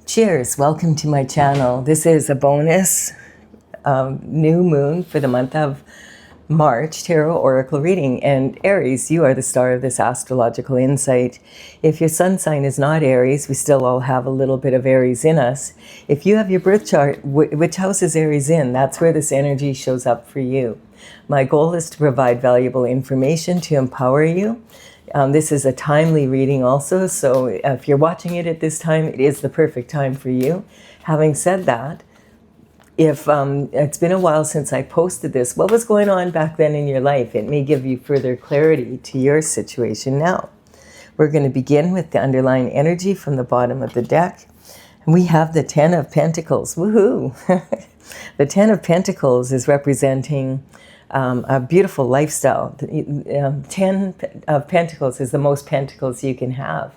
Cheers, welcome to my channel. This is a bonus new moon for the month of March tarot oracle reading. And Aries, you are the star of this astrological insight. If your sun sign is not Aries, we still all have a little bit of Aries in us. If you have your birth chart, which house is Aries in? That's where this energy shows up for you. My goal is to provide valuable information to empower you. This is a timely reading also, so if you're watching it at this time, it is the perfect time for you. Having said that, if it's been a while since I posted this, what was going on back then in your life? It may give you further clarity to your situation now. We're going to begin with the underlying energy from the bottom of the deck. And we have the Ten of Pentacles. Woohoo! The Ten of Pentacles is representing a beautiful lifestyle. 10 of Pentacles is the most pentacles you can have.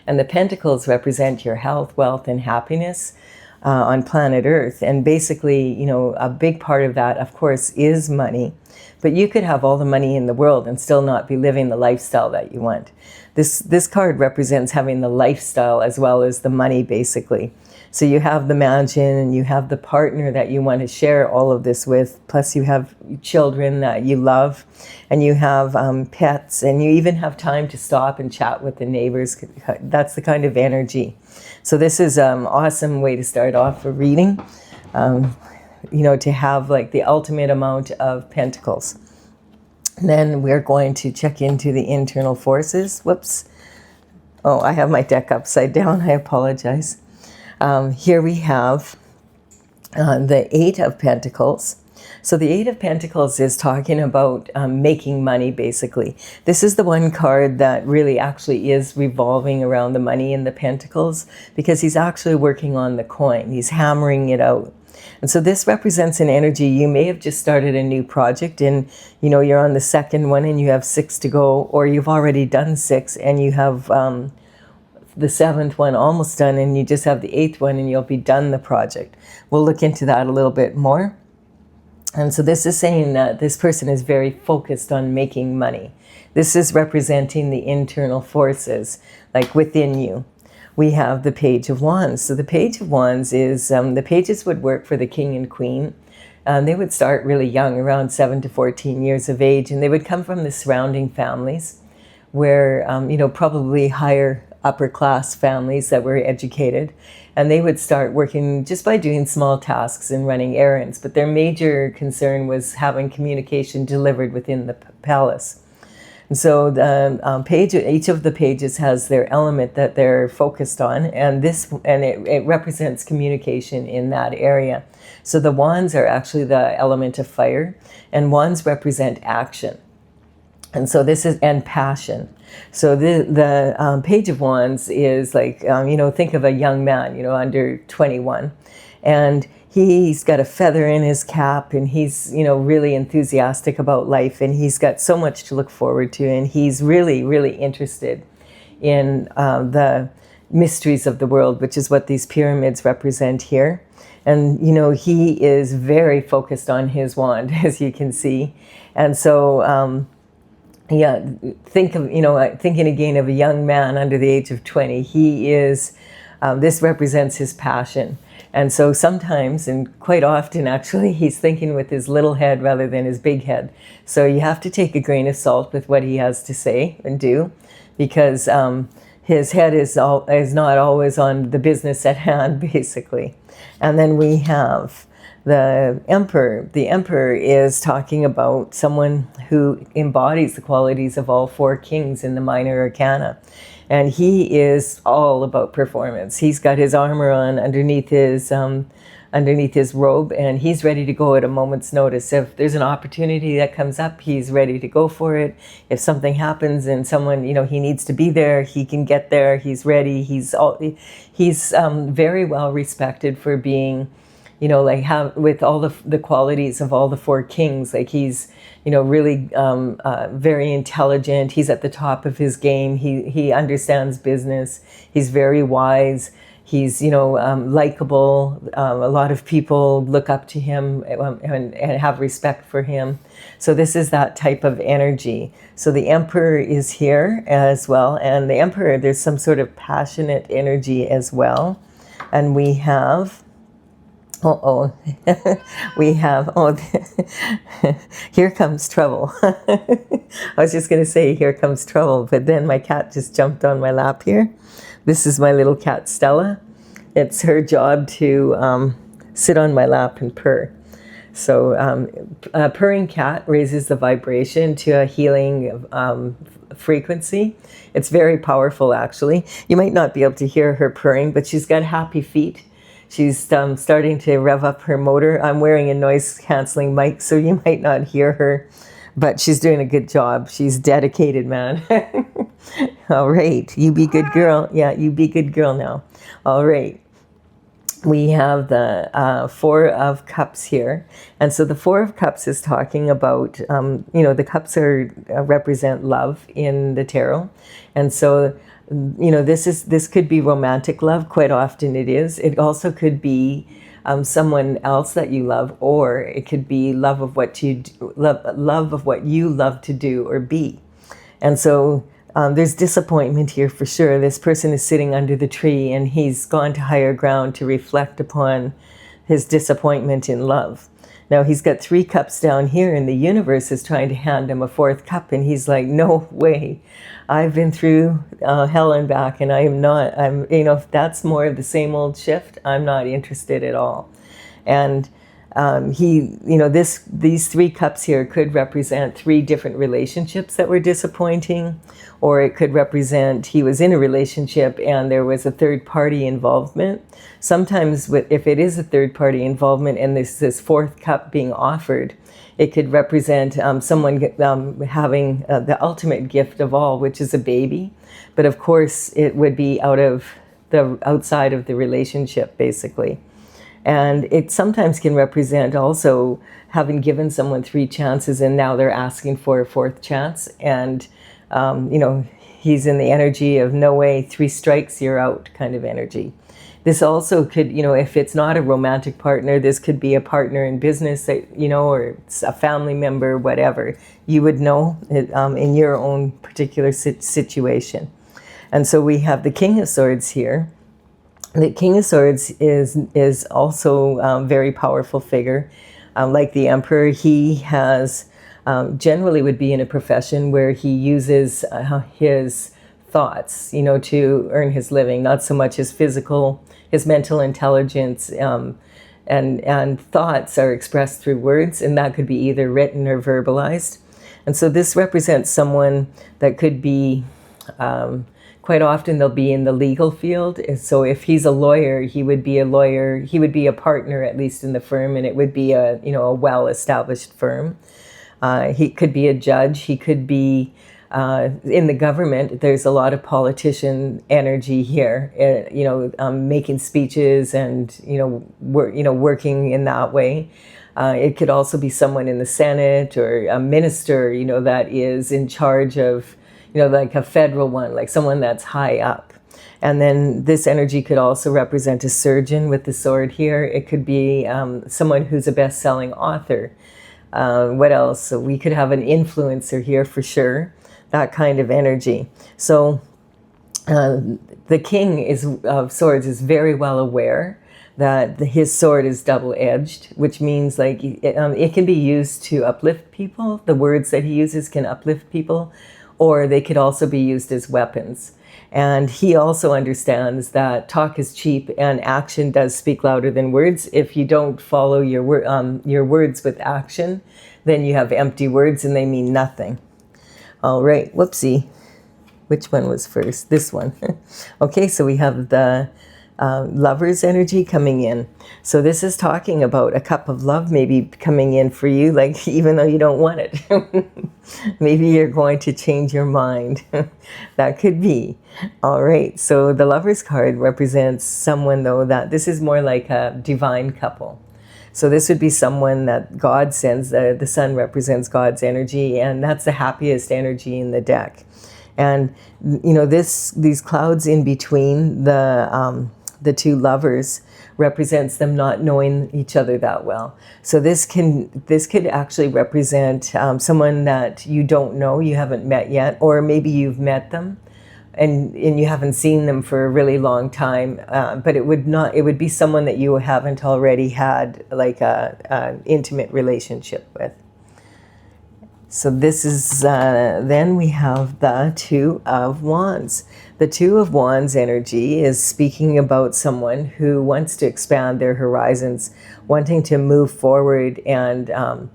And the pentacles represent your health, wealth, and happiness on planet Earth. And basically, you know, a big part of that, of course, is money. But you could have all the money in the world and still not be living the lifestyle that you want. This card represents having the lifestyle as well as the money, basically. So you have the mansion and you have the partner that you want to share all of this with, plus you have children that you love, and you have pets, and you even have time to stop and chat with the neighbors. That's the kind of energy. So this is an awesome way to start off a reading, you know, to have like the ultimate amount of pentacles. And then we're going to check into the internal forces. Whoops. Oh, I have my deck upside down. I apologize. Here we have the Eight of Pentacles. So the Eight of Pentacles is talking about making money, basically. This is the one card that really actually is revolving around the money in the Pentacles, because he's actually working on the coin. He's hammering it out. And so this represents an energy. You may have just started a new project and, you know, you're on the second one and you have 6 to go, or you've already done 6 and you have the 7th one almost done, and you just have the 8th one and you'll be done the project. We'll look into that a little bit more. And so this is saying that this person is very focused on making money. This is representing the internal forces, like within you. We have the Page of Wands. So the Page of Wands is, the pages would work for the king and queen. They would start really young, around 7 to 14 years of age, and they would come from the surrounding families where, you know, probably higher upper class families that were educated, and they would start working just by doing small tasks and running errands. But their major concern was having communication delivered within the palace. And so the page, each of the pages has their element that they're focused on, and it represents communication in that area. So the wands are actually the element of fire, and wands represent action. And so this is, and passion. So the Page of Wands is like, you know, think of a young man, you know, under 21. And he's got a feather in his cap, and he's, you know, really enthusiastic about life, and he's got so much to look forward to, and he's really, really interested in the mysteries of the world, which is what these pyramids represent here. And, you know, he is very focused on his wand, as you can see. And so, yeah, think of, you know, thinking again of a young man under the age of 20. He is, this represents his passion. And so sometimes, and quite often actually, he's thinking with his little head rather than his big head. So you have to take a grain of salt with what he has to say and do, because his head is not always on the business at hand, basically. And then we have the Emperor. The Emperor is talking about someone who embodies the qualities of all 4 kings in the minor arcana. And he is all about performance. He's got his armor on underneath his robe, and he's ready to go at a moment's notice. If there's an opportunity that comes up, he's ready to go for it. If something happens and someone, you know, he needs to be there, he can get there. He's ready. He's very well respected for being, you know, like with all the qualities of all the 4 kings. Like he's, you know, really very intelligent. He's at the top of his game. He understands business. He's very wise. He's, you know, likable. A lot of people look up to him and have respect for him. So this is that type of energy. So the Emperor is here as well. And the Emperor, there's some sort of passionate energy as well. And we have, we have, here comes trouble. I was just going to say, here comes trouble, but then my cat just jumped on my lap here. This is my little cat, Stella. It's her job to sit on my lap and purr. So a purring cat raises the vibration to a healing frequency. It's very powerful, actually. You might not be able to hear her purring, but she's got happy feet. She's starting to rev up her motor. I'm wearing a noise-canceling mic, so you might not hear her, but she's doing a good job. She's dedicated, man. All right, you be good girl. Yeah, you be good girl now. All right. We have the Four of Cups here. And so the Four of Cups is talking about, the cups represent love in the tarot. And so, this could be romantic love. Quite often it is. It also could be someone else that you love, or it could be love of what you love to do or be. And so there's disappointment here for sure. This person is sitting under the tree and he's gone to higher ground to reflect upon his disappointment in love. Now he's got 3 cups down here and the universe is trying to hand him a 4th cup, and he's like, no way. I've been through hell and back, and if that's more of the same old shift, I'm not interested at all. And these 3 cups here could represent 3 different relationships that were disappointing, or it could represent he was in a relationship and there was a third party involvement. Sometimes if it is a third party involvement and there's this 4th cup being offered, it could represent someone having the ultimate gift of all, which is a baby. But of course, it would be outside of the relationship, basically. And it sometimes can represent also having given someone 3 chances and now they're asking for a 4th chance. And, he's in the energy of no way, 3 strikes, you're out kind of energy. This also could, if it's not a romantic partner, this could be a partner in business, that, or it's a family member, whatever. You would know it, in your own particular situation. And so we have the King of Swords here. The King of Swords is also a very powerful figure. Like the Emperor, he has generally would be in a profession where he uses his thoughts, to earn his living, not so much his mental intelligence, and thoughts are expressed through words, and that could be either written or verbalized. And so this represents someone that could be quite often they'll be in the legal field. So if he's a lawyer, he would be a partner, at least in the firm, and it would be a well-established firm. He could be a judge. He could be in the government. There's a lot of politician energy here, making speeches and, working in that way. It could also be someone in the Senate or a minister, that is in charge of, like a federal one, like someone that's high up. And then this energy could also represent a surgeon with the sword here. It could be someone who's a best-selling author. What else? So we could have an influencer here for sure, that kind of energy. So the King of Swords is very well aware that his sword is double-edged, which means like it can be used to uplift people. The words that he uses can uplift people, or they could also be used as weapons. And he also understands that talk is cheap and action does speak louder than words. If you don't follow your words with action, then you have empty words and they mean nothing. All right, whoopsie. Which one was first? This one. Okay, so we have the Lover's energy coming in. So this is talking about a cup of love maybe coming in for you, like even though you don't want it. Maybe you're going to change your mind. That could be. All right, so the Lover's card represents someone, though, that this is more like a divine couple. So this would be someone that God sends. The sun represents God's energy, and that's the happiest energy in the deck. And, these clouds in between the 2 lovers represents them not knowing each other that well. So this could actually represent someone that you don't know, you haven't met yet, or maybe you've met them, and you haven't seen them for a really long time, but it would be someone that you haven't already had like an intimate relationship with. So this is, then we have the Two of Wands. The Two of Wands energy is speaking about someone who wants to expand their horizons, wanting to move forward, and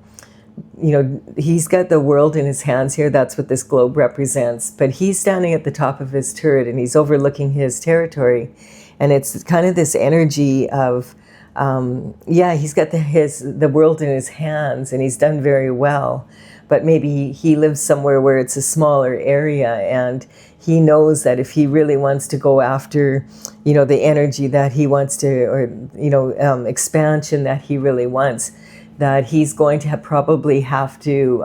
he's got the world in his hands here. That's what this globe represents. But he's standing at the top of his turret and he's overlooking his territory. And it's kind of this energy of, he's got the world in his hands and he's done very well. But maybe he lives somewhere where it's a smaller area, and he knows that if he really wants to go after, the energy that he wants to, or, expansion that he really wants, that he's going to probably have to,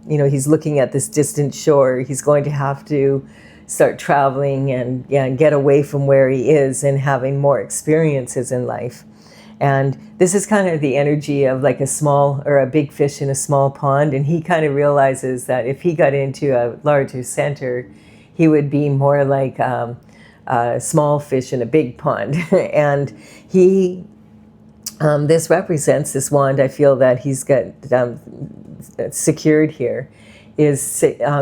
he's looking at this distant shore. He's going to have to start traveling and get away from where he is and having more experiences in life. And this is kind of the energy of like a small or a big fish in a small pond. And he kind of realizes that if he got into a larger center, he would be more like a small fish in a big pond. And he, this represents this wand, I feel that he's got secured here, is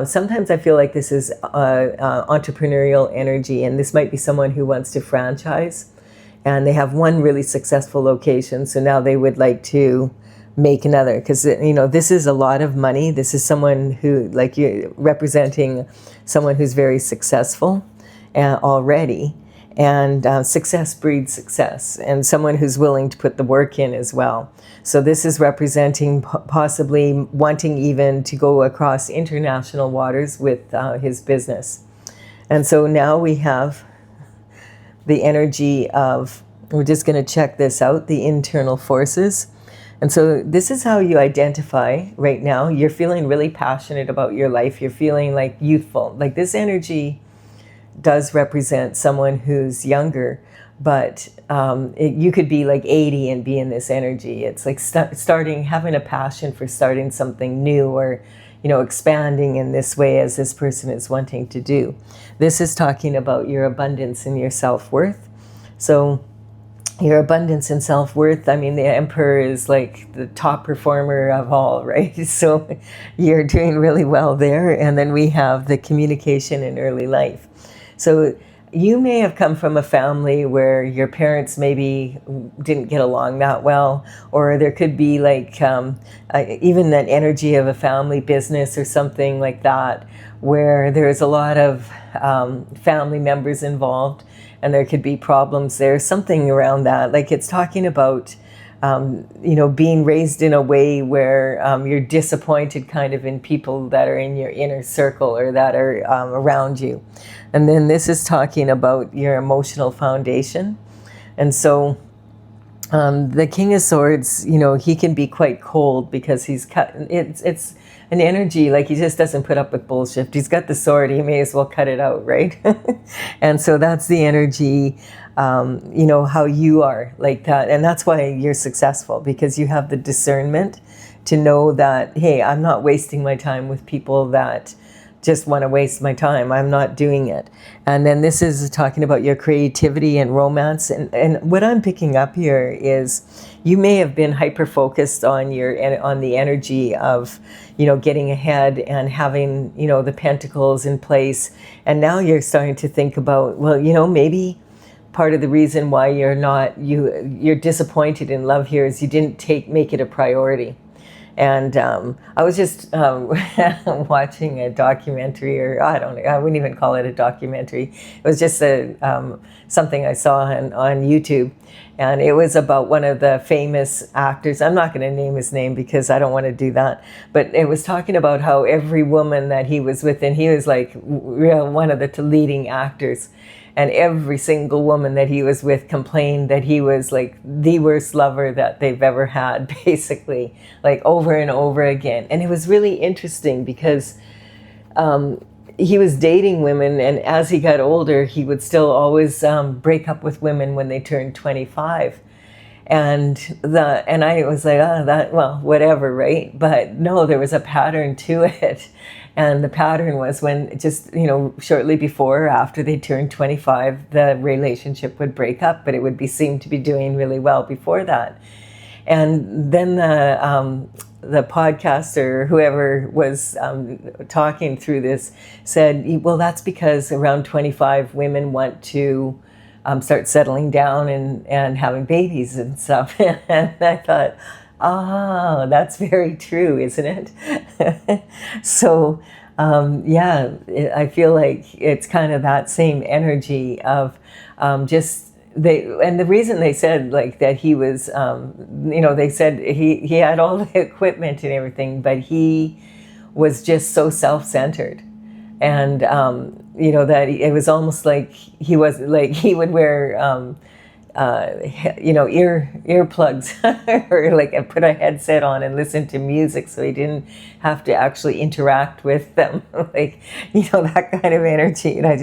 sometimes I feel like this is entrepreneurial energy. And this might be someone who wants to franchise. And they have one really successful location, so now they would like to make another, because this is a lot of money. This is someone who, like, you're representing someone who's very successful already, and success breeds success, and someone who's willing to put the work in as well. So this is representing possibly wanting even to go across international waters with his business. And so now we have the energy of, we're just going to check this out, the internal forces. And so this is how you identify right now. You're feeling really passionate about your life. You're feeling like youthful. Like this energy does represent someone who's younger, but you could be like 80 and be in this energy. It's like having a passion for starting something new, or expanding in this way as this person is wanting to do. This is talking about your abundance and your self-worth. So your abundance and self-worth, I mean, the Emperor is like the top performer of all, right? So you're doing really well there. And then we have the communication in early life. So you may have come from a family where your parents maybe didn't get along that well, or there could be like even that energy of a family business or something like that, where there's a lot of family members involved, and there could be problems there, something around that. Like it's talking about being raised in a way where you're disappointed kind of in people that are in your inner circle or that are around you. And then this is talking about your emotional foundation. And so the King of Swords, he can be quite cold because he's cut. It's an energy, like he just doesn't put up with bullshit. He's got the sword, he may as well cut it out, right? And so that's the energy, how you are like that. And that's why you're successful, because you have the discernment to know that, hey, I'm not wasting my time with people that just want to waste my time. I'm not doing it. And then this is talking about your creativity and romance. And what I'm picking up here is you may have been hyper-focused on the energy of, getting ahead and having, the pentacles in place. And now you're starting to think about, well, maybe part of the reason why you're disappointed in love here is you didn't make it a priority. And I was just watching a documentary, or I wouldn't even call it a documentary. It was just something I saw on YouTube. And it was about one of the famous actors. I'm not going to name his name because I don't want to do that. But it was talking about how every woman that he was with, and he was like one of the leading actors, and every single woman that he was with complained that he was like the worst lover that they've ever had, basically, like over and over again. And it was really interesting because he was dating women, and as he got older, he would still always break up with women when they turned 25. And I was like, oh, that, well, whatever, right? But no, there was a pattern to it. And the pattern was when just, shortly before or after they turned 25, the relationship would break up, but it would be seem to be doing really well before that. And then the podcaster, whoever was talking through this, said, well, that's because around 25 women want to start settling down and having babies and stuff. And I thought, that's very true, isn't it? So, yeah, I feel like it's kind of that same energy of and the reason they said like that he was, they said he had all the equipment and everything, but he was just so self-centered. And, that it was almost like he would wear, earplugs or like put a headset on and listen to music so he didn't have to actually interact with them, that kind of energy. And I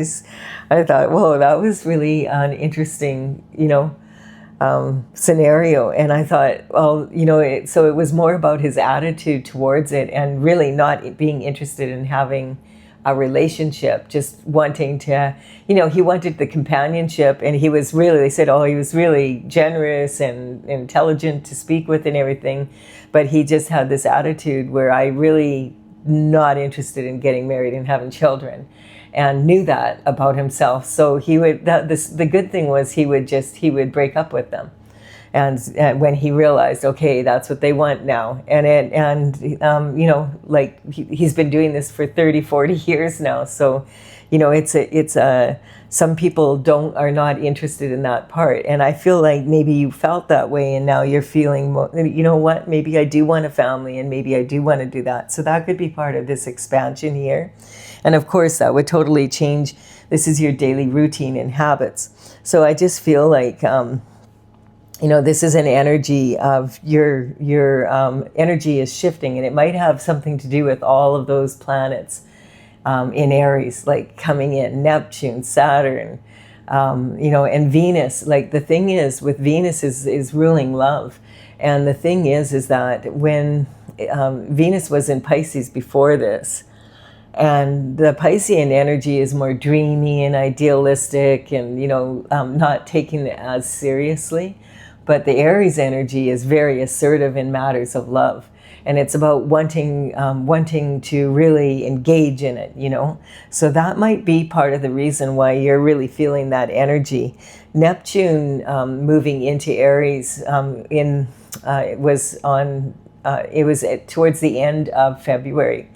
thought, whoa, that was really an interesting, scenario. And I thought, well, so it was more about his attitude towards it and really not being interested in having a relationship, just wanting to, he wanted the companionship, and he was really, they said, he was really generous and intelligent to speak with and everything, but he just had this attitude where I really not interested in getting married and having children, and knew that about himself. So he would, the good thing was he would break up with them. And when he realized, okay, that's what they want now. He's been doing this for 30, 40 years now. So, some people are not interested in that part. And I feel like maybe you felt that way and now you're feeling, maybe I do want a family and maybe I do want to do that. So that could be part of this expansion here. And of course, that would totally change. This is your daily routine and habits. So I just feel like, this is an energy of your energy is shifting, and it might have something to do with all of those planets in Aries, like coming in, Neptune, Saturn, and Venus. Like the thing is with Venus is ruling love. And the thing is that when Venus was in Pisces before this, and the Piscean energy is more dreamy and idealistic and, not taking it as seriously. But the Aries energy is very assertive in matters of love. And it's about wanting to really engage in it, So that might be part of the reason why you're really feeling that energy. Neptune moving into Aries it was towards the end of February.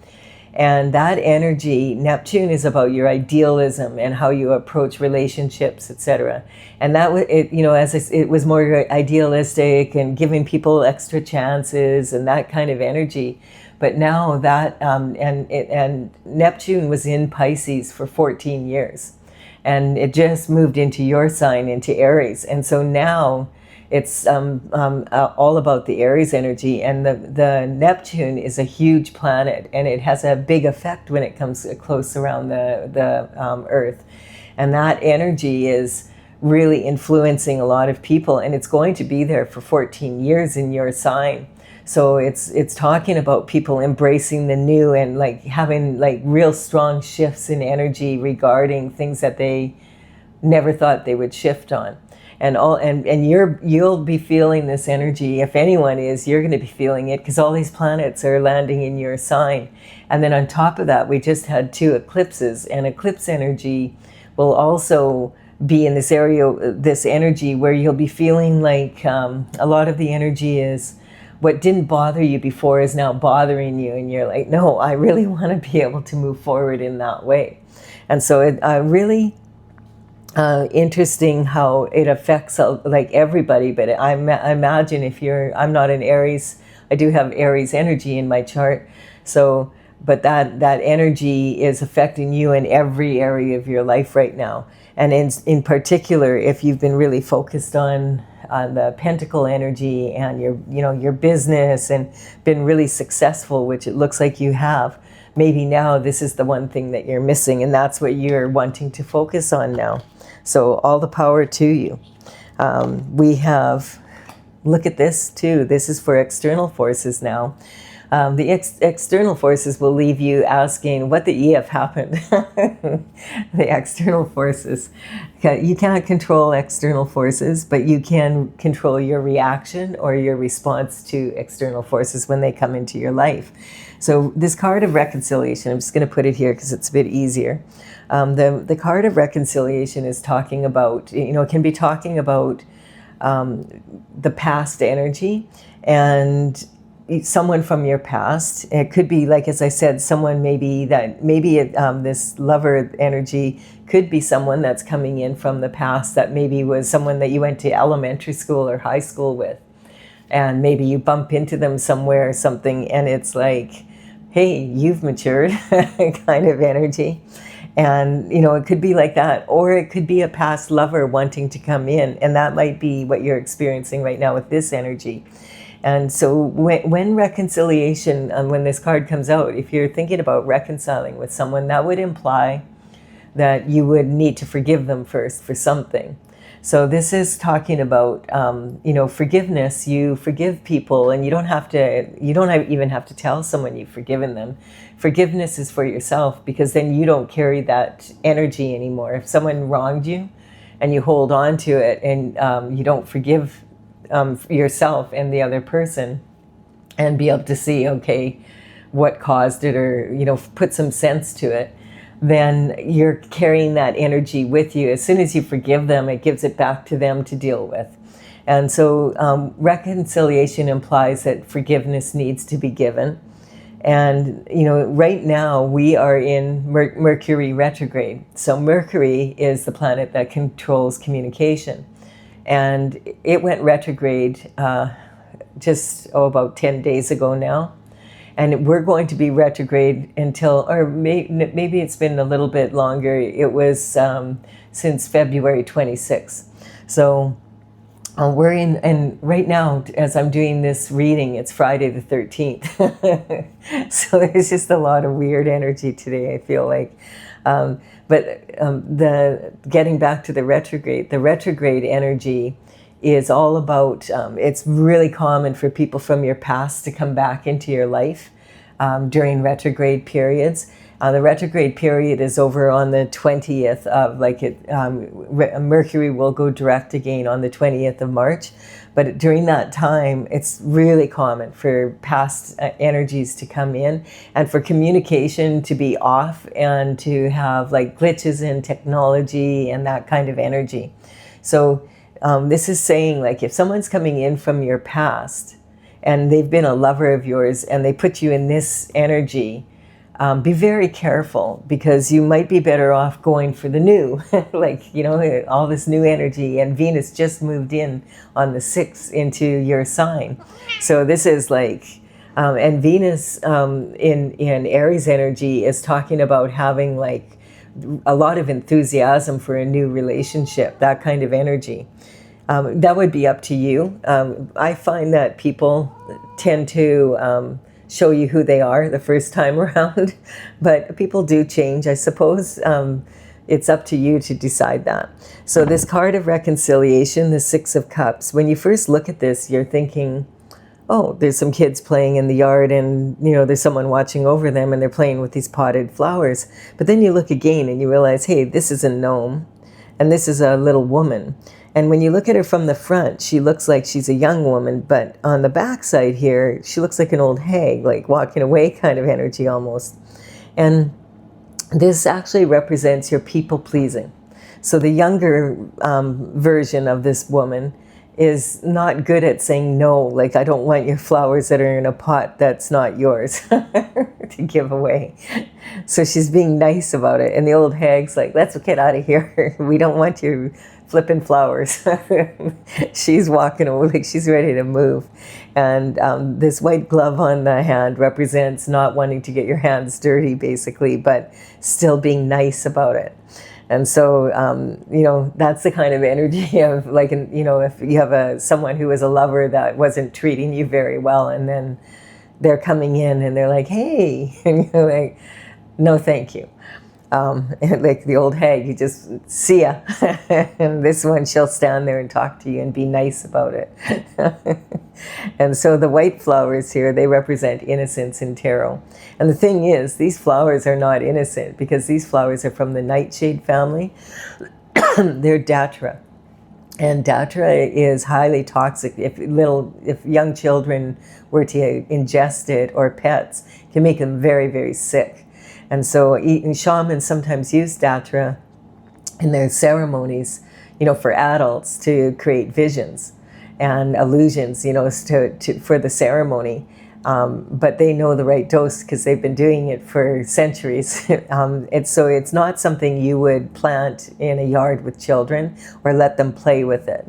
And that energy, Neptune, is about your idealism and how you approach relationships, etc. And that it was more idealistic and giving people extra chances and that kind of energy. But now that and Neptune was in Pisces for 14 years, and it just moved into your sign, into Aries, and so now it's all about the Aries energy, and the Neptune is a huge planet, and it has a big effect when it comes close around the Earth, and that energy is really influencing a lot of people, and it's going to be there for 14 years in your sign. So it's talking about people embracing the new and like having like real strong shifts in energy regarding things that they never thought they would shift on. And you'll be feeling this energy. If anyone is, you're going to be feeling it because all these planets are landing in your sign. And then on top of that, we just had 2 eclipses, and eclipse energy will also be in this area, this energy where you'll be feeling like a lot of the energy is what didn't bother you before is now bothering you, and you're like, no, I really want to be able to move forward in that way. And so it really interesting how it affects like everybody. But I imagine if I'm not an Aries, I do have Aries energy in my chart. So, but that energy is affecting you in every area of your life right now. And in particular, if you've been really focused on the Pentacle energy and your business and been really successful, which it looks like you have, maybe now this is the one thing that you're missing, and that's what you're wanting to focus on now. So all the power to you. We have look at this too. This is for external forces now. The external forces will leave you asking what the EF happened. The external forces. You can't control external forces, but you can control your reaction or your response to external forces when they come into your life. So this card of reconciliation, I'm just going to put it here because it's a bit easier. The card of reconciliation is talking about, it can be talking about the past energy and someone from your past. It could be, like, as I said, someone this lover energy could be someone that's coming in from the past that maybe was someone that you went to elementary school or high school with. And maybe you bump into them somewhere or something and it's like, hey, you've matured kind of energy. And, it could be like that. Or it could be a past lover wanting to come in. And that might be what you're experiencing right now with this energy. And so when reconciliation, when this card comes out, if you're thinking about reconciling with someone, that would imply that you would need to forgive them first for something. So this is talking about, forgiveness. You forgive people and you don't even have to tell someone you've forgiven them. Forgiveness is for yourself, because then you don't carry that energy anymore. If someone wronged you and you hold on to it and you don't forgive yourself and the other person and be able to see, okay, what caused it, or, put some sense to it, then you're carrying that energy with you. As soon as you forgive them, it gives it back to them to deal with. And so reconciliation implies that forgiveness needs to be given. And, right now we are in Mercury retrograde. So Mercury is the planet that controls communication. And it went retrograde just about 10 days ago now. And we're going to be retrograde until, or maybe it's been a little bit longer. It was since February 26th. So we're in, and right now, as I'm doing this reading, it's Friday the 13th. So there's just a lot of weird energy today, I feel like. Getting back to the retrograde energy is all about, it's really common for people from your past to come back into your life during retrograde periods. The retrograde period is over on the 20th of, Mercury will go direct again on the 20th of March. But during that time, it's really common for past energies to come in and for communication to be off and to have glitches in technology and that kind of energy. So this is saying, if someone's coming in from your past and they've been a lover of yours and they put you in this energy, be very careful, because you might be better off going for the new, all this new energy. And Venus just moved in on the 6th into your sign. So this is and Venus in Aries energy is talking about having a lot of enthusiasm for a new relationship, that kind of energy. That would be up to you. I find that people tend to show you who they are the first time around, but people do change, I suppose. It's up to you to decide that. So this card of reconciliation, the 6 of Cups, when you first look at this, you're thinking, oh, there's some kids playing in the yard and, there's someone watching over them and they're playing with these potted flowers. But then you look again and you realize, hey, this is a gnome and this is a little woman. And when you look at her from the front, she looks like she's a young woman, but on the back side here, she looks like an old hag, walking away kind of energy almost. And this actually represents your people pleasing. So the younger version of this woman is not good at saying no, I don't want your flowers that are in a pot that's not yours to give away. So she's being nice about it. And the old hag's like, let's get out of here. We don't want your flipping flowers. She's walking away, she's ready to move. And this white glove on the hand represents not wanting to get your hands dirty, basically, but still being nice about it. And so, that's the kind of energy of if you have someone who is a lover that wasn't treating you very well, and then they're coming in and they're like, hey, and you're like, no, thank you. And like the old hag, you just see ya. And this one, she'll stand there and talk to you and be nice about it. And so the white flowers here, they represent innocence in tarot. And the thing is, these flowers are not innocent because these flowers are from the nightshade family. They're Datra. And Datra is highly toxic. If young children were to ingest it, or pets, it can make them very, very sick. And so shamans sometimes use Datra in their ceremonies, for adults to create visions and illusions, for the ceremony. But they know the right dose because they've been doing it for centuries. So it's not something you would plant in a yard with children or let them play with it.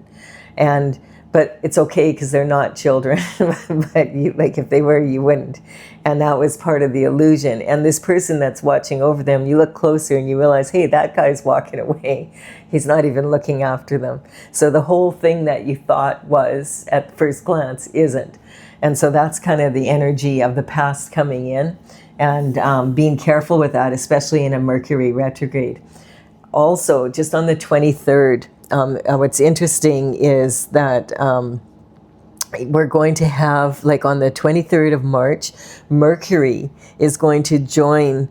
But it's okay because they're not children. But if they were, you wouldn't. And that was part of the illusion. And this person that's watching over them, you look closer and you realize, hey, that guy's walking away. He's not even looking after them. So the whole thing that you thought was at first glance isn't. And so that's kind of the energy of the past coming in, and being careful with that, especially in a Mercury retrograde. Also, just on the 23rd, what's interesting is that we're going to have, like on the 23rd of March, Mercury is going to join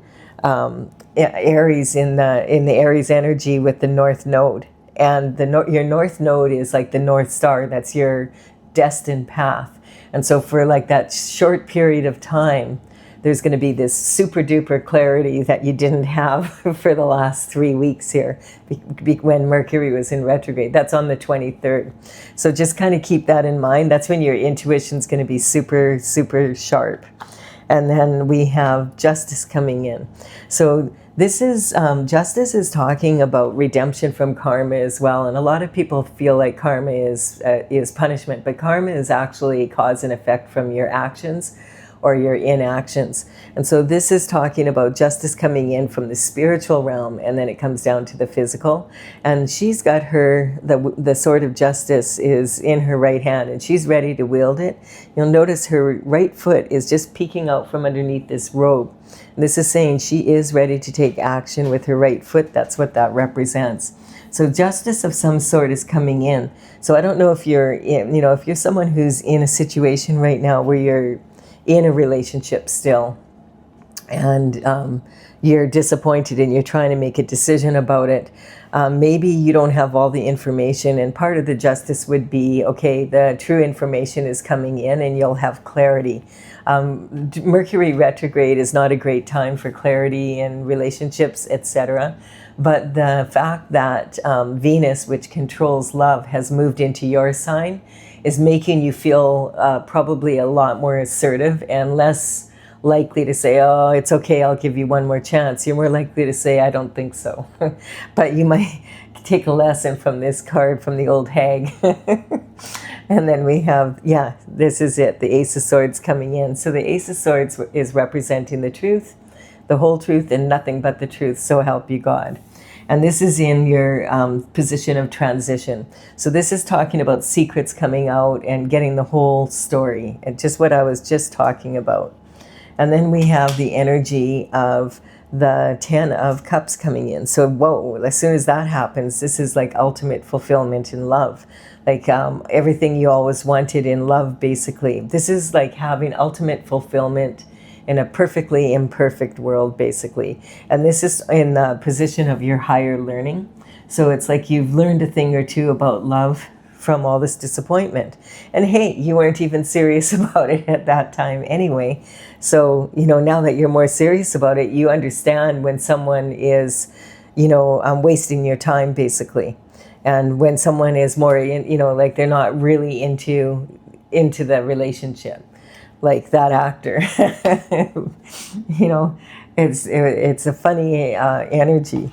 Aries in the Aries energy with the North Node. And your North Node is like the North Star. That's your destined path. And so for like that short period of time, there's going to be this super duper clarity that you didn't have for the last 3 weeks here when Mercury was in retrograde. That's on the 23rd. So just kind of keep that in mind. That's when your intuition's going to be super, super sharp. And then we have Justice coming in. So this is, Justice is talking about redemption from karma as well. And a lot of people feel like karma is punishment, but karma is actually cause and effect from your actions or your inactions. And so this is talking about justice coming in from the spiritual realm, and then it comes down to the physical. And she's got the sword of justice is in her right hand, and she's ready to wield it. You'll notice her right foot is just peeking out from underneath this robe. And this is saying she is ready to take action with her right foot. That's what that represents. So justice of some sort is coming in. So I don't know if if you're someone who's in a situation right now where you're in a relationship still, and you're disappointed and you're trying to make a decision about it. Maybe you don't have all the information, and part of the justice would be, okay, the true information is coming in and you'll have clarity. Mercury retrograde is not a great time for clarity in relationships, etc. But the fact that Venus, which controls love, has moved into your sign is making you feel probably a lot more assertive and less likely to say, oh, it's okay, I'll give you one more chance. You're more likely to say, I don't think so. But you might take a lesson from this card from the old hag. And then we have, this is it, the Ace of Swords coming in. So the Ace of Swords is representing the truth, the whole truth, and nothing but the truth, so help you God. And this is in your position of transition. So this is talking about secrets coming out and getting the whole story, and just what I was just talking about. And then we have the energy of the 10 of Cups coming in. So whoa, as soon as that happens, this is like ultimate fulfillment in love. Like everything you always wanted in love, basically. This is like having ultimate fulfillment in a perfectly imperfect world, basically. And this is in the position of your higher learning. So it's like you've learned a thing or two about love from all this disappointment. And hey, you weren't even serious about it at that time anyway. So, now that you're more serious about it, you understand when someone is, wasting your time, basically. And when someone is more, like they're not really into the relationship. Like that actor. It's a funny energy.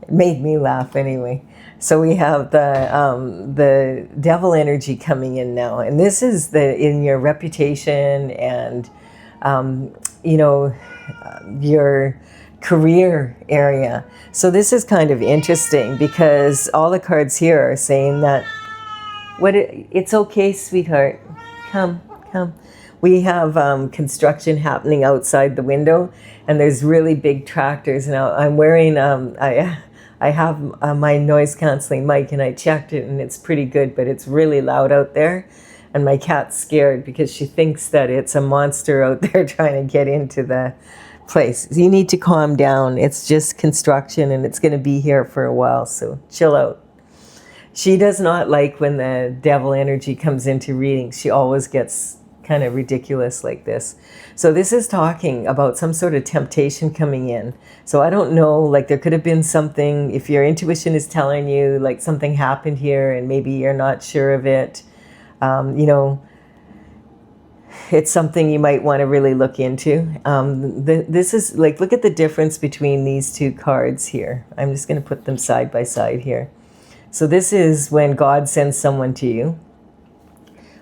It made me laugh anyway. So we have the devil energy coming in now, and this is in your reputation and your career area. So this is kind of interesting because all the cards here are saying that it's okay, sweetheart. Come. we have construction happening outside the window, and there's really big tractors. Now I'm wearing I have my noise canceling mic, and I checked it, and it's pretty good, but it's really loud out there. And my cat's scared because she thinks that it's a monster out there trying to get into the place. You need to calm down. It's just construction, and it's going to be here for a while, so chill out. She does not like when the devil energy comes into readings. She always gets kind of ridiculous like this. So this is talking about some sort of temptation coming in. So I don't know, like there could have been something, if your intuition is telling you like something happened here and maybe you're not sure of it, you know, it's something you might want to really look into. This is like, look at the difference between these two cards here. I'm just going to put them side by side here. So this is when God sends someone to you.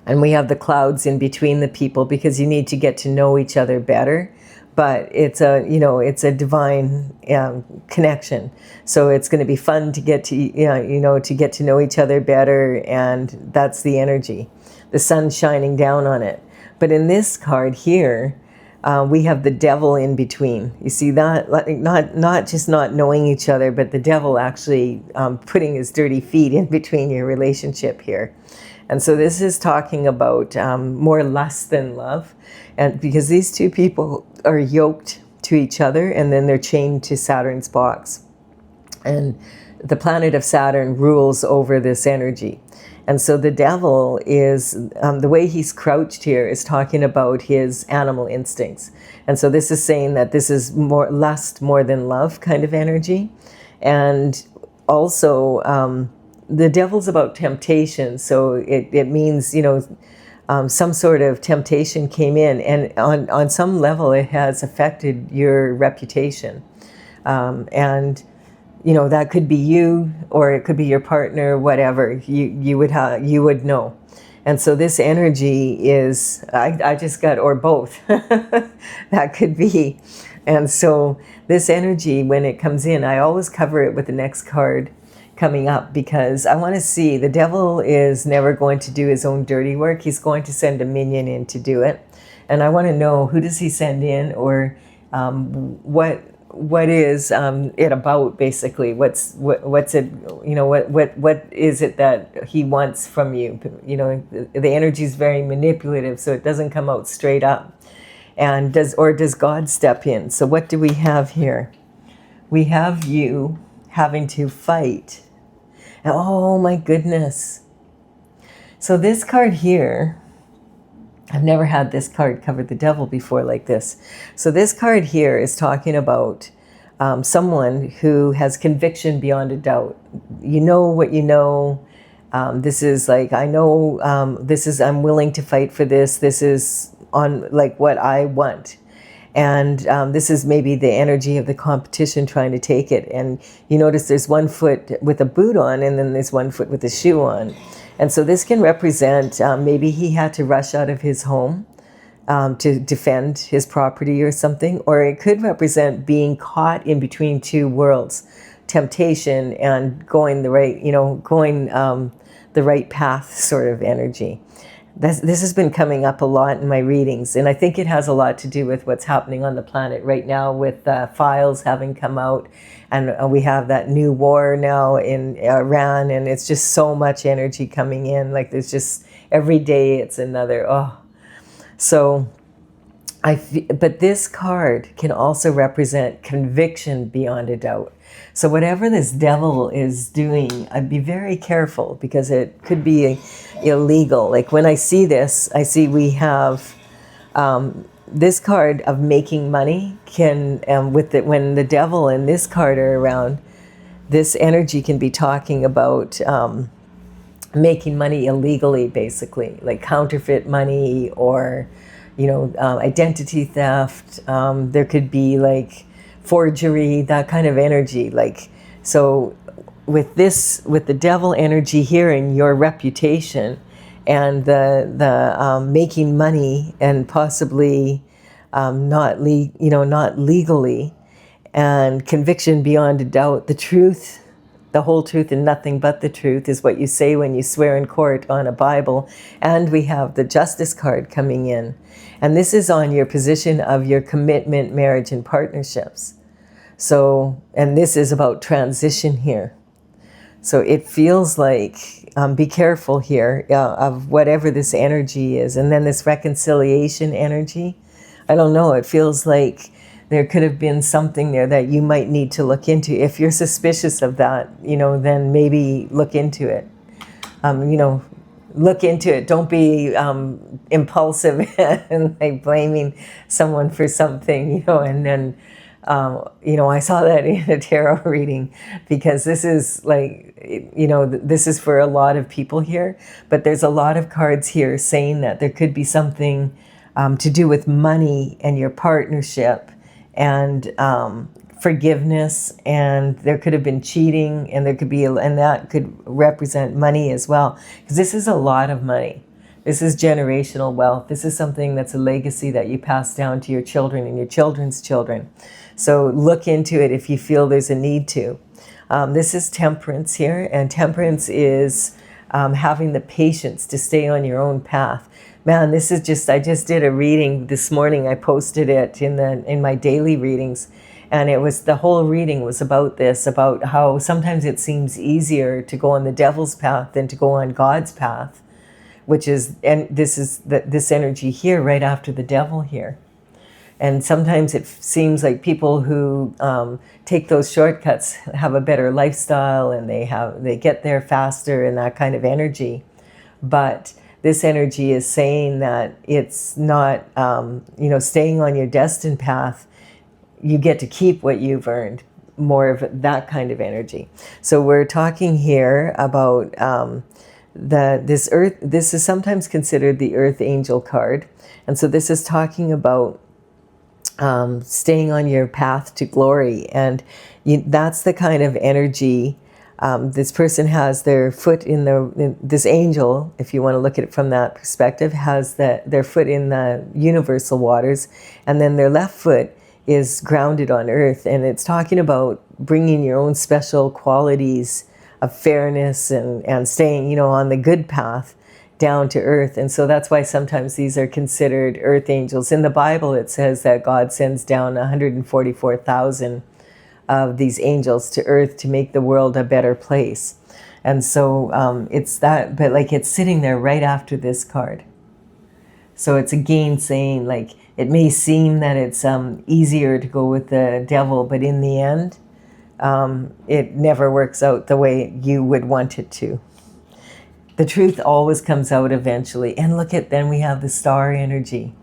And we have the clouds in between the people because you need to get to know each other better. But it's a, you know, it's a divine connection. So it's going to be fun to get to, you know, to get to know each other better. And that's the energy. The sun's shining down on it. But in this card here, we have the devil in between. You see that? Not just not knowing each other, but the devil actually putting his dirty feet in between your relationship here. And so this is talking about more lust than love. And because these two people are yoked to each other, and then they're chained to Saturn's box. And the planet of Saturn rules over this energy. And so the devil is, the way he's crouched here is talking about his animal instincts. And so this is saying that this is more lust more than love kind of energy. And also the devil's about temptation. So it means, you know, some sort of temptation came in, and on some level it has affected your reputation. And you know, that could be you, or it could be your partner, whatever. You would know. And so this energy is, I just got, or both. That could be. And so this energy, when it comes in, I always cover it with the next card coming up, because I want to see, the devil is never going to do his own dirty work. He's going to send a minion in to do it. And I want to know, who does he send in, or what is it about, basically? What's it, you know, what is it that he wants from you? You know, the energy is very manipulative, so it doesn't come out straight up. And does God step in? So what do we have here? We have you having to fight. Oh my goodness. So this card here, I've never had this card cover the devil before like this. So this card here is talking about someone who has conviction beyond a doubt. You know what you know. This is like, I know, I'm willing to fight for this. This is on like what I want. And this is maybe the energy of the competition trying to take it. And you notice there's one foot with a boot on, and then there's one foot with a shoe on. And so this can represent maybe he had to rush out of his home to defend his property or something. Or it could represent being caught in between two worlds, temptation and going the right, you know, going the right path sort of energy. This has been coming up a lot in my readings, and I think it has a lot to do with what's happening on the planet right now, with files having come out, and we have that new war now in Iran, and it's just so much energy coming in. Like there's just, every day it's another, So but this card can also represent conviction beyond a doubt. So whatever this devil is doing, I'd be very careful, because it could be illegal. Like when I see this, I see we have this card of making money can, when the devil and this card are around, this energy can be talking about making money illegally, basically, like counterfeit money, or, you know, identity theft. There could be like forgery, that kind of energy. Like, so with the devil energy here in your reputation, and the making money, and possibly not legally, and conviction beyond a doubt, the truth The whole truth and nothing but the truth is what you say when you swear in court on a Bible. And we have the Justice card coming in. And this is on your position of your commitment, marriage, and partnerships. So, and this is about transition here. So it feels like, be careful here of whatever this energy is. And then this reconciliation energy, I don't know, it feels like there could have been something there that you might need to look into. If you're suspicious of that, then maybe look into it. Look into it. Don't be impulsive and like blaming someone for something, and then, I saw that in a tarot reading, because this is like, this is for a lot of people here, but there's a lot of cards here saying that there could be something to do with money and your partnership and forgiveness, and there could have been cheating, and there could be, and that could represent money as well, because this is a lot of money. This is generational wealth. This is something that's a legacy that you pass down to your children and your children's children. So look into it if you feel there's a need to. This is temperance here, and temperance is having the patience to stay on your own path. Man, this is just, I just did a reading this morning. I posted it in my daily readings, and it was, the whole reading was about this, about how sometimes it seems easier to go on the devil's path than to go on God's path, which is, and this is this energy here right after the devil here. And sometimes it seems like people who take those shortcuts have a better lifestyle, and they get there faster and that kind of energy. But this energy is saying that it's not, staying on your destined path, you get to keep what you've earned, more of that kind of energy. So we're talking here about this earth. This is sometimes considered the earth angel card. And so this is talking about staying on your path to glory. And that's the kind of energy this person has. Their foot in this angel, if you want to look at it from that perspective, has their foot in the universal waters, and then their left foot is grounded on earth. And it's talking about bringing your own special qualities of fairness and staying, on the good path down to earth. And so that's why sometimes these are considered earth angels. In the Bible, it says that God sends down 144,000 of these angels to earth to make the world a better place. And so it's that, but like it's sitting there right after this card. So it's again saying, like, it may seem that it's easier to go with the devil, but in the end, it never works out the way you would want it to. The truth always comes out eventually. And look at, then we have the star energy,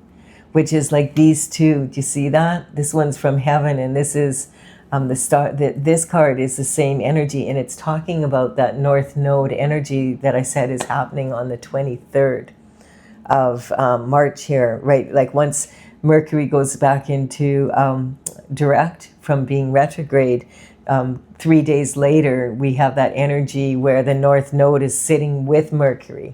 which is like these two. Do you see that? This one's from heaven, and this is the star. This card is the same energy, and it's talking about that North Node energy that I said is happening on the 23rd of March here, right? Like once Mercury goes back into direct from being retrograde, 3 days later, we have that energy where the North Node is sitting with Mercury.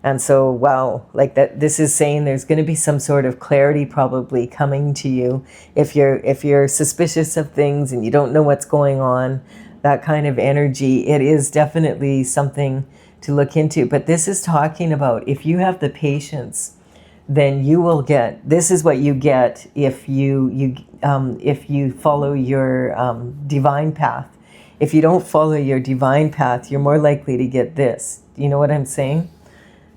And so, wow, like that, this is saying there's going to be some sort of clarity probably coming to you. If you're suspicious of things and you don't know what's going on, that kind of energy, it is definitely something to look into. But this is talking about, if you have the patience, then you will get, this is what you get if you follow your divine path. If you don't follow your divine path, you're more likely to get this. Do you know what I'm saying?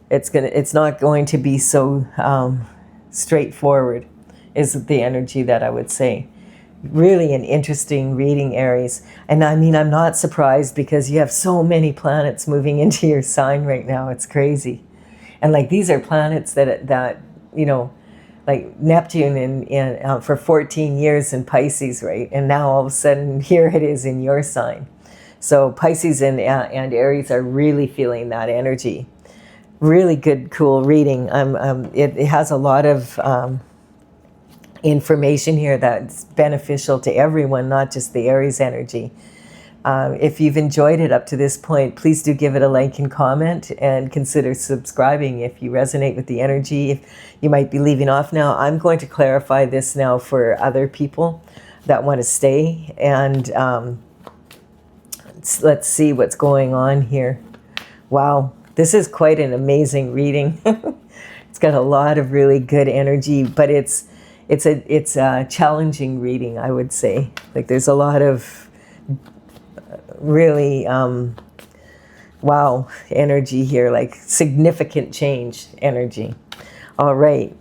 It's not going to be so straightforward, is the energy that I would say. Really an interesting reading, Aries. And I mean, I'm not surprised, because you have so many planets moving into your sign right now. It's crazy. And like, these are planets that like Neptune in for 14 years in Pisces, right? And now all of a sudden here it is in your sign. So Pisces and Aries are really feeling that energy. Really good, cool reading. It has a lot of information here that's beneficial to everyone, not just the Aries energy. If you've enjoyed it up to this point, please do give it a like and comment, and consider subscribing if you resonate with the energy. If you might be leaving off now, I'm going to clarify this now for other people that want to stay. And let's see what's going on here. Wow, this is quite an amazing reading. It's got a lot of really good energy, but it's a challenging reading, I would say. Like there's a lot of really wow energy here, like significant change energy. All right,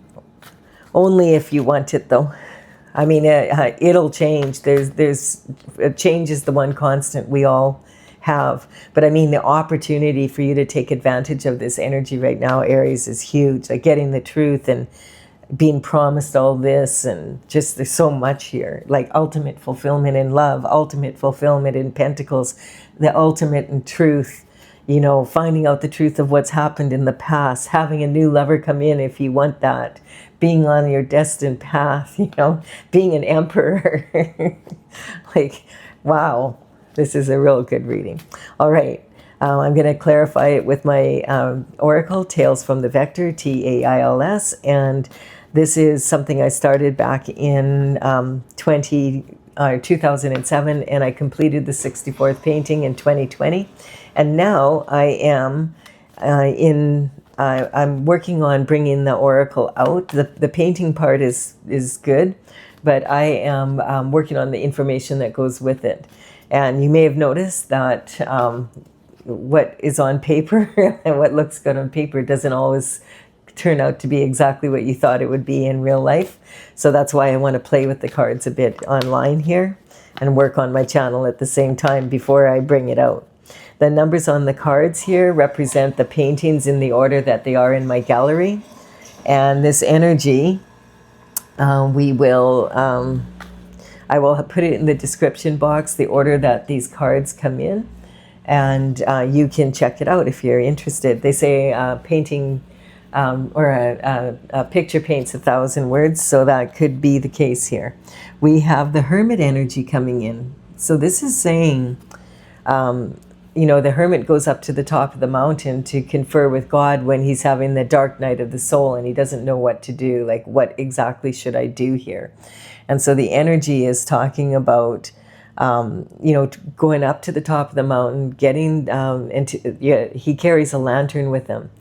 only if you want it though. I mean, it'll change. Change is the one constant we all have. But I mean, the opportunity for you to take advantage of this energy right now, Aries, is huge. Like getting the truth and being promised all this, and just there's so much here. Like ultimate fulfillment in love, ultimate fulfillment in Pentacles, the ultimate in truth. You know, finding out the truth of what's happened in the past, having a new lover come in if you want that, being on your destined path, you know, being an emperor. Like, wow, this is a real good reading. All right, I'm going to clarify it with my Oracle, Tales from the Vector, TAILS, and this is something I started back in 2007, and I completed the 64th painting in 2020. And now I am I'm working on bringing the Oracle out. The painting part is good, but I am working on the information that goes with it. And you may have noticed that what is on paper and what looks good on paper doesn't always turn out to be exactly what you thought it would be in real life. So that's why I want to play with the cards a bit online here and work on my channel at the same time before I bring it out. The numbers on the cards here represent the paintings in the order that they are in my gallery. And this energy, I will put it in the description box, the order that these cards come in. And you can check it out if you're interested. They say painting or a picture paints 1,000 words, so that could be the case here. We have the Hermit energy coming in. So this is saying, you know, the hermit goes up to the top of the mountain to confer with God when he's having the dark night of the soul and he doesn't know what to do, like what exactly should I do here? And so the energy is talking about, you know, going up to the top of the mountain, getting, he carries a lantern with him.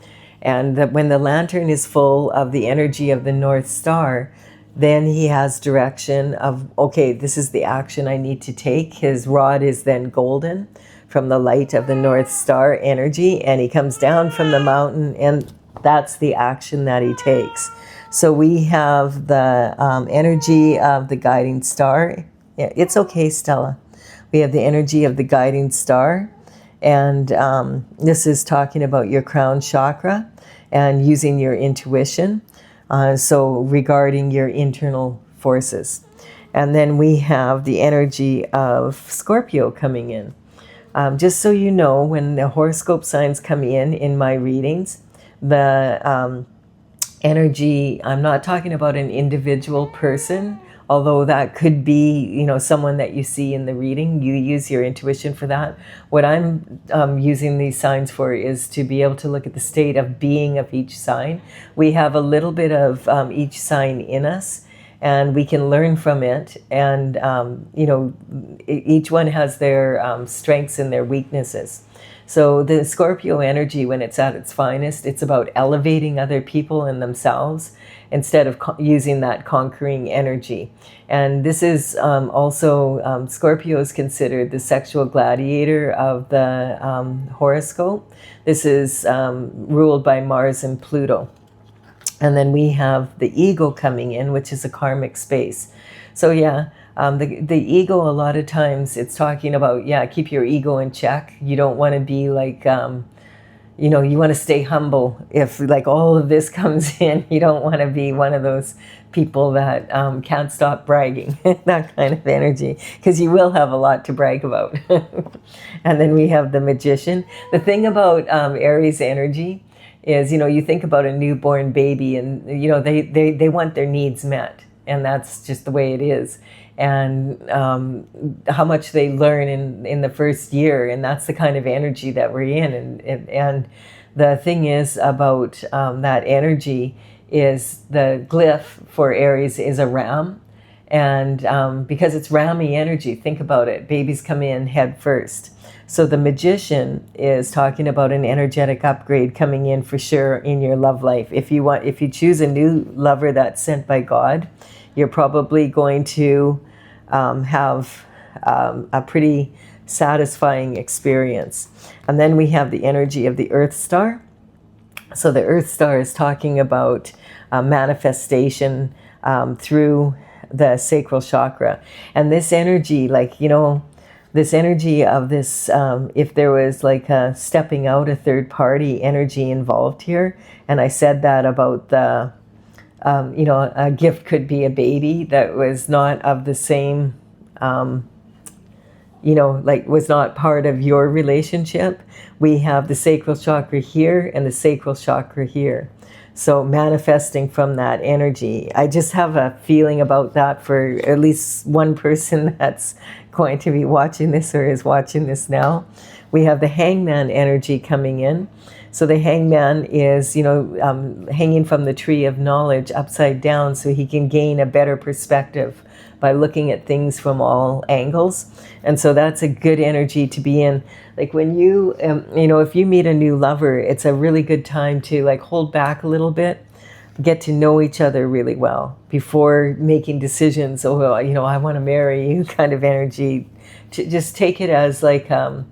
And that when the lantern is full of the energy of the North Star, then he has direction of, okay, this is the action I need to take. His rod is then golden from the light of the North Star energy, and he comes down from the mountain, and that's the action that he takes. So we have the energy of the guiding star. Yeah, it's okay, Stella. We have the energy of the guiding star, and this is talking about your crown chakra and using your intuition. So regarding your internal forces. And then we have the energy of Scorpio coming in. Just so you know, when the horoscope signs come in my readings, the energy, I'm not talking about an individual person, although that could be, you know, someone that you see in the reading. You use your intuition for that. What I'm using these signs for is to be able to look at the state of being of each sign. We have a little bit of each sign in us, and we can learn from it. And, you know, each one has their strengths and their weaknesses. So the Scorpio energy, when it's at its finest, it's about elevating other people and themselves instead of using that conquering energy. And this is also, Scorpio is considered the sexual gladiator of the horoscope. This is ruled by Mars and Pluto. And then we have the ego coming in, which is a karmic space. So yeah, the ego, a lot of times it's talking about, yeah, keep your ego in check. You don't want to be like, you know, you want to stay humble. If like all of this comes in, you don't want to be one of those people that can't stop bragging, that kind of energy, because you will have a lot to brag about. And then we have the magician. The thing about Aries energy is, you know, you think about a newborn baby and, you know, they want their needs met. And that's just the way it is. And how much they learn in the first year. And that's the kind of energy that we're in. And the thing is about that energy is the glyph for Aries is a ram. And because it's Rami energy, think about it. Babies come in head first. So the Magician is talking about an energetic upgrade coming in for sure in your love life. If you choose a new lover that's sent by God, you're probably going to have a pretty satisfying experience. And then we have the energy of the Earth Star. So the Earth Star is talking about manifestation through the sacral chakra. And this energy, like, this energy of this, if there was like a stepping out, a third party energy involved here, and I said that about the, a gift could be a baby that was not of the same, was not part of your relationship. We have the sacral chakra here and the sacral chakra here. So manifesting from that energy. I just have a feeling about that for at least one person that's going to be watching this or is watching this now. We have the Hangman energy coming in. So the Hangman is, hanging from the tree of knowledge upside down so he can gain a better perspective by looking at things from all angles. And so that's a good energy to be in. Like when you, if you meet a new lover, it's a really good time to like hold back a little bit, get to know each other really well before making decisions. Oh, I want to marry you kind of energy. To just take it as like, and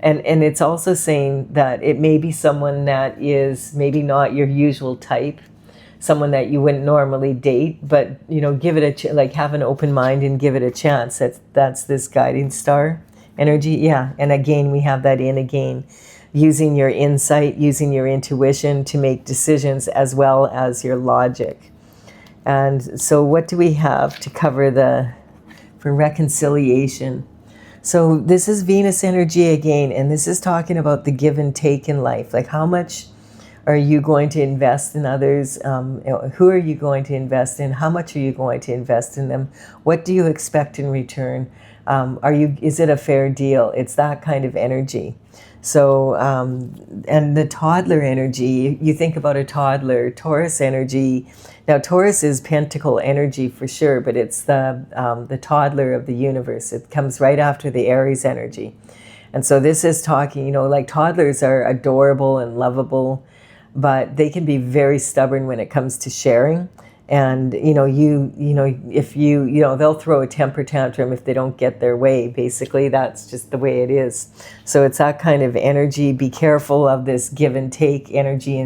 it's also saying that it may be someone that is maybe not your usual type, someone that you wouldn't normally date, but give it have an open mind and give it a chance. That's this guiding star energy. Yeah. And again, we have that in again, using your insight, using your intuition to make decisions as well as your logic. And so what do we have to cover for reconciliation? So this is Venus energy again, and this is talking about the give and take in life. Like how much are you going to invest in others? Who are you going to invest in? How much are you going to invest in them? What do you expect in return? Is it a fair deal? It's that kind of energy. So, and the toddler energy, you think about a toddler, Taurus energy. Now, Taurus is pentacle energy for sure, but it's the toddler of the universe. It comes right after the Aries energy. And so this is talking, like toddlers are adorable and lovable, but they can be very stubborn when it comes to sharing. And, if they'll throw a temper tantrum if they don't get their way. Basically, that's just the way it is. So it's that kind of energy. Be careful of this give and take energy,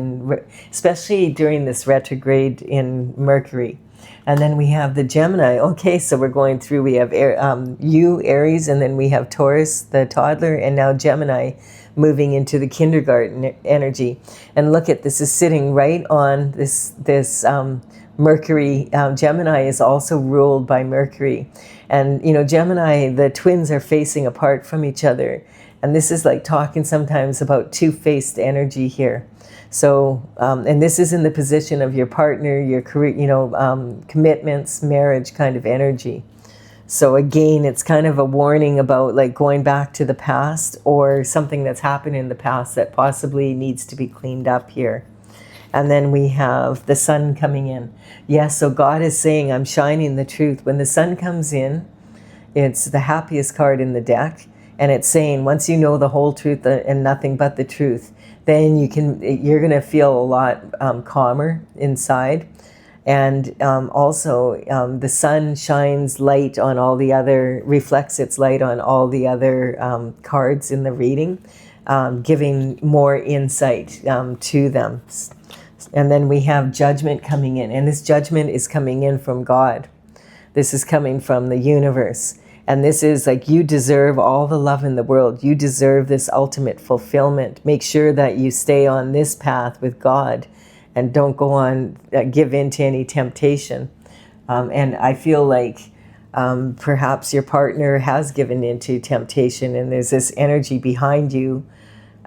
especially during this retrograde in Mercury. And then we have the Gemini. Okay, so we're going through, we have you, Aries, and then we have Taurus, the toddler, and now Gemini moving into the kindergarten energy. And look at this is sitting right on this Mercury. Gemini is also ruled by Mercury. And, Gemini, the twins are facing apart from each other. And this is like talking sometimes about two-faced energy here. So, and this is in the position of your partner, your career, commitments, marriage kind of energy. So again, it's kind of a warning about like going back to the past or something that's happened in the past that possibly needs to be cleaned up here. And then we have the sun coming in. Yes, so God is saying, I'm shining the truth. When the sun comes in, it's the happiest card in the deck. And it's saying, once you know the whole truth and nothing but the truth, then you're going to feel a lot calmer inside. And also the sun shines light on all the other, reflects its light on all the other cards in the reading, giving more insight to them. And then we have judgment coming in, and this judgment is coming in from God. This is coming from the universe. And this is like, you deserve all the love in the world. You deserve this ultimate fulfillment. Make sure that you stay on this path with God and don't go on, give in to any temptation. And I feel like perhaps your partner has given into temptation and there's this energy behind you,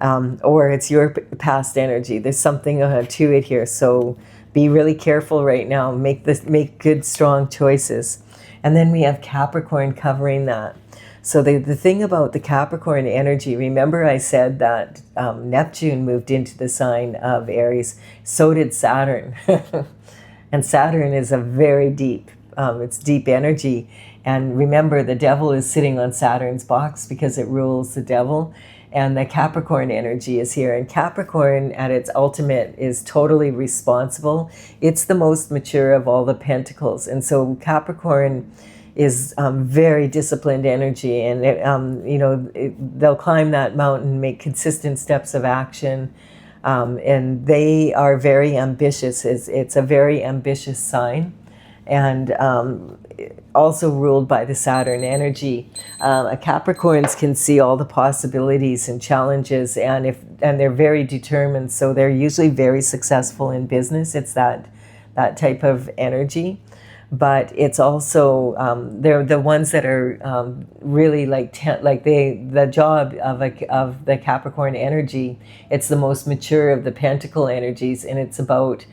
or it's your past energy. There's something to it here. So be really careful right now. Make good, strong choices. And then we have Capricorn covering that. So the thing about the Capricorn energy, remember I said that Neptune moved into the sign of Aries. So did Saturn. And Saturn is a very deep it's deep energy. And remember, the devil is sitting on Saturn's box because it rules the devil. And the Capricorn energy is here. And Capricorn at its ultimate is totally responsible. It's the most mature of all the pentacles. And so Capricorn is very disciplined energy. And, they'll climb that mountain, make consistent steps of action. And they are very ambitious. It's a very ambitious sign. And also ruled by the Saturn energy. Capricorns can see all the possibilities and challenges, and they're very determined, so they're usually very successful in business. It's that type of energy. But it's also they're the ones that are really the job of the Capricorn energy. It's the most mature of the Pentacle energies, and it's about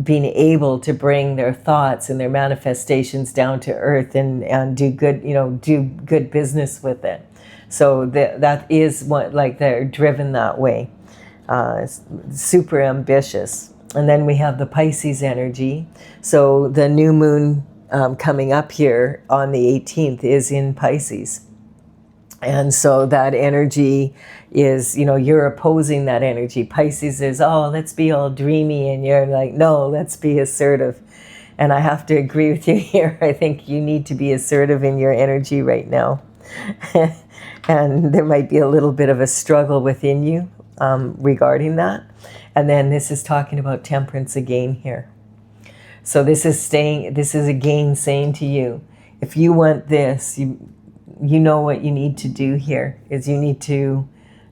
being able to bring their thoughts and their manifestations down to earth and do good business with it. So that is what, like, they're driven that way. Super ambitious. And then we have the Pisces energy. So the new moon coming up here on the 18th is in Pisces. And so that energy is, you're opposing that energy. Pisces is, oh, let's be all dreamy. And you're like, no, let's be assertive. And I have to agree with you here. I think you need to be assertive in your energy right now. And there might be a little bit of a struggle within you regarding that. And then this is talking about temperance again here. So this is again saying to you, if you want this, you know what you need to do here is you need to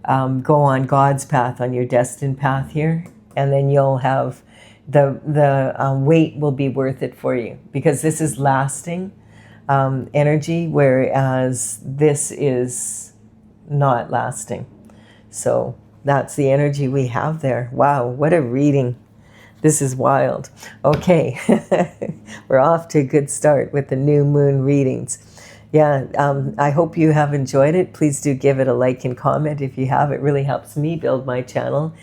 go on God's path, on your destined path here, and then you'll have the wait will be worth it for you, because this is lasting energy, whereas this is not lasting. So that's the energy we have there. Wow, what a reading. This is wild. Okay, we're off to a good start with the new moon readings. Yeah, I hope you have enjoyed it. Please do give it a like and comment if you have. It really helps me build my channel.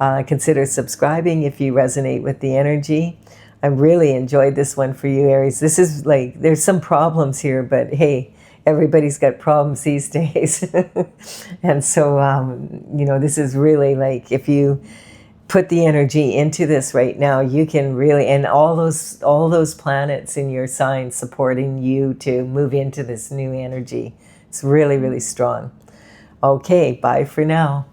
Consider subscribing if you resonate with the energy. I really enjoyed this one for you, Aries. This is like, there's some problems here, but hey, everybody's got problems these days. And so, this is really like, if you put the energy into this right now, you can really, and all those planets in your sign supporting you to move into this new energy. It's really, really strong. Okay, bye for now.